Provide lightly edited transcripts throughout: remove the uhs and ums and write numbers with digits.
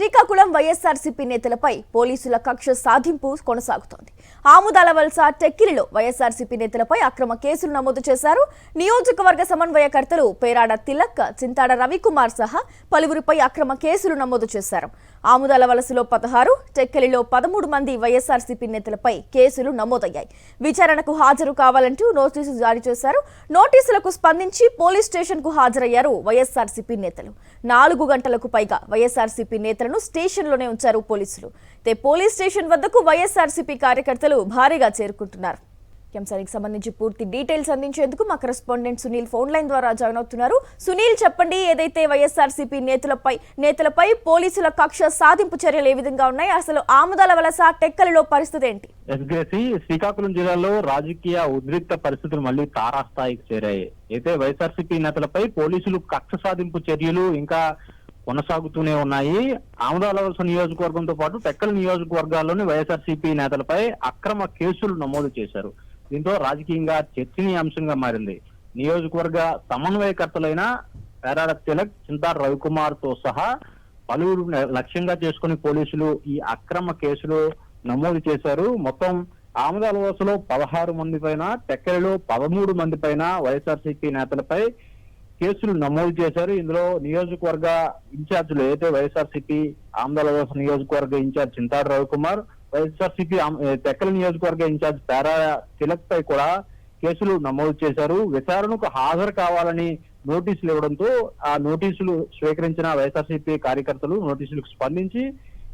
శ్రీకాకుళం వైఎస్ఆర్సీపీ నేతలపై పోలీసుల కక్ష సాధింపు కొనసాగుతోంది. ఆముదాల వలస టెక్కిలిలో వైఎస్ఆర్సీపీ నేతలపై అక్రమ కేసులు నమోదు చేశారు. నియోజకవర్గ సమన్వయకర్తలు పేరాడ తిలక్, చింతాడ రవికుమార్ సహా పలువురిపై అక్రమ కేసులు నమోదు చేశారు. ఆముదాల వలసలో 16, టెక్కిలిలో 13 మంది వైఎస్ఆర్సీపీ నేతలపై కేసులు నమోదయ్యాయి. విచారణకు హాజరు కావాలంటూ నోటీసులు జారీ చేశారు. నోటీసులకు స్పందించి పోలీస్ స్టేషన్కు హాజరయ్యారు వైఎస్ఆర్సీపీ నేతలు. 4 గంటలకు పైగా వైఎస్ఆర్సీపీ నేతలను స్టేషన్లోనే ఉంచారు పోలీసులు. పోలీస్ స్టేషన్ వద్దకు వైఎస్ఆర్సీపీ కార్యకర్తలు భారీగా చేరుకుంటున్నారు. అంశానికి సంబంధించి పూర్తి డీటెయిల్స్ అందించేందుకు మా కరెస్పాండెంట్ సునీల్ ఫోన్ లైన్ ద్వారా జాయిన్ అవుతున్నారు. సునీల్, చెప్పండి, ఏదైతే వైఎస్ఆర్సీపీ నేతలపై పోలీసుల కక్ష సాధింపు చర్యలు ఏ విధంగా ఉన్నాయి? అసలు ఆముదాల వలస టెక్కలిలో పరిస్థితి ఏంటి? శ్రీకాకుళం జిల్లాలో రాజకీయ ఉద్రిక్త పరిస్థితులు మళ్లీ తారాస్థాయికి చేరాయి. అయితే వైఎస్ఆర్సీపీ నేతలపై పోలీసులు కక్ష సాధింపు చర్యలు ఇంకా కొనసాగుతూనే ఉన్నాయి. ఆముదాల వలస నియోజకవర్గంతో పాటు టెక్కలి నియోజకవర్గాల్లోని వైఎస్ఆర్సీపీ నేతలపై అక్రమ కేసులు నమోదు చేశారు. దీంతో రాజకీయంగా చర్చనీయాంశంగా మారింది. నియోజకవర్గ సమన్వయకర్తలైన పేరాడ తిలక్, చింతాడ రవికుమార్ తో సహా పలువురు లక్ష్యంగా చేసుకుని పోలీసులు ఈ అక్రమ కేసులు నమోదు చేశారు. మొత్తం ఆముదాల వలసలో 16 మంది పైన, టెక్కలిలో 13 మంది పైన వైఎస్ఆర్సీపీ నేతలపై కేసులు నమోదు చేశారు. ఇందులో నియోజకవర్గ ఇన్ఛార్జీలు అయితే వైఎస్ఆర్సీపీ ఆముదాల వలస నియోజకవర్గ ఇన్ఛార్జ్ చింతాడ రవికుమార్, వైఎస్ఆర్సీపీ టెక్కలి నియోజకవర్గ ఇన్ఛార్జ్ పేరాడ తిలక్ పై కూడా కేసులు నమోదు చేశారు. విచారణకు హాజరు కావాలని నోటీసులు ఇవ్వడంతో ఆ నోటీసులు స్వీకరించిన వైఎస్ఆర్సీపీ కార్యకర్తలు నోటీసులకు స్పందించి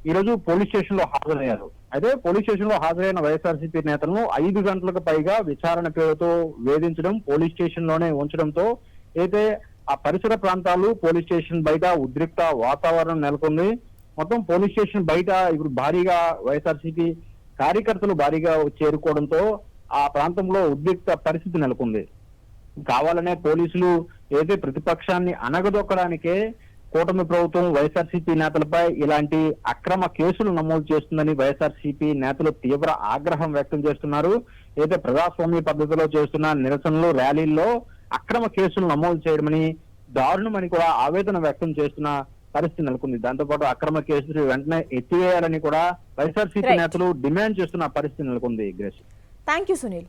ఈ రోజు పోలీస్ స్టేషన్ లో హాజరయ్యారు. అయితే పోలీస్ స్టేషన్ లో హాజరైన వైఎస్ఆర్సీపీ నేతలను 5 గంటలకు పైగా విచారణ పేరుతో వేధించడం, పోలీస్ స్టేషన్ లోనే ఉంచడంతో అయితే ఆ పరిసర ప్రాంతాలు, పోలీస్ స్టేషన్ బయట ఉద్రిక్త వాతావరణం నెలకొంది. మొత్తం పోలీస్ స్టేషన్ బయట ఇప్పుడు భారీగా వైఎస్ఆర్సీపీ కార్యకర్తలు భారీగా చేరుకోవడంతో ఆ ప్రాంతంలో ఉద్రిక్త పరిస్థితి నెలకొంది. కావాలనే పోలీసులు ఏదైతే ప్రతిపక్షాన్ని అణగదొక్కడానికే కూటమి ప్రభుత్వం వైఎస్ఆర్సీపీ నేతలపై ఇలాంటి అక్రమ కేసులు నమోదు చేస్తుందని వైఎస్ఆర్సీపీ నేతలు తీవ్ర ఆగ్రహం వ్యక్తం చేస్తున్నారు. ఏదైతే ప్రజాస్వామ్య పద్ధతిలో చేస్తున్న నిరసనలు, ర్యాలీల్లో అక్రమ కేసులు నమోదు చేయడమని, దారుణమని కూడా ఆవేదన వ్యక్తం చేస్తున్న పరిస్థితి నెలకొంది. దాంతో పాటు అక్రమ కేసులు వెంటనే ఎత్తివేయాలని కూడా వైఎస్ఆర్సీపీ నేతలు డిమాండ్ చేస్తున్న పరిస్థితి నెలకొంది. Thank you Sunil.